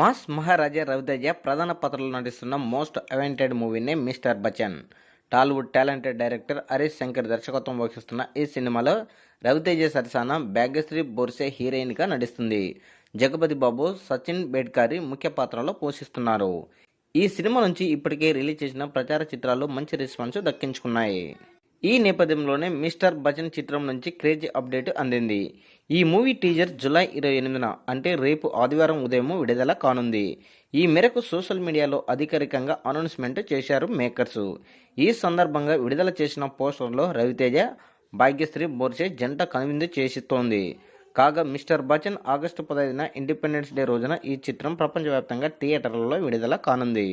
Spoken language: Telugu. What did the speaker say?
మాస్ మహారాజా రవితేజ ప్రధాన పాత్రలో నటిస్తున్న మోస్ట్ అవెంటెడ్ మూవీనే mister Bachchan. Tollywood talented director Harish Shankar దర్శకత్వం వహిస్తున్న ఈ సినిమాలో రవితేజ సరసన భాగ్యశ్రీ బోర్సే హీరోయిన్గా నటిస్తుంది. జగపతి బాబు, సచిన్ బేడ్కరీ ముఖ్య పాత్రలో పోషిస్తున్నారు. ఈ సినిమా నుంచి ఇప్పటికే రిలీజ్ చేసిన ప్రచార చిత్రాలు మంచి రెస్పాన్స్ దక్కించుకున్నాయి. ఈ నేపథ్యంలోనే మిస్టర్ బచ్చన్ చిత్రం నుంచి క్రేజీ అప్డేట్ అందింది. ఈ మూవీ టీజర్ జూలై 28న అంటే రేపు ఆదివారం ఉదయం విడుదల కానుంది. ఈ మేరకు సోషల్ మీడియాలో అధికారికంగా అనౌన్స్మెంట్ చేశారు మేకర్స్. ఈ సందర్భంగా విడుదల చేసిన పోస్టర్లో రవితేజ, భాగ్యశ్రీ బోర్సే జంట కనువిందు చేస్తోంది. కాగా మిస్టర్ బచ్చన్ ఆగస్టు 15న ఇండిపెండెన్స్ డే రోజున ఈ చిత్రం ప్రపంచవ్యాప్తంగా థియేటర్లలో విడుదల కానుంది.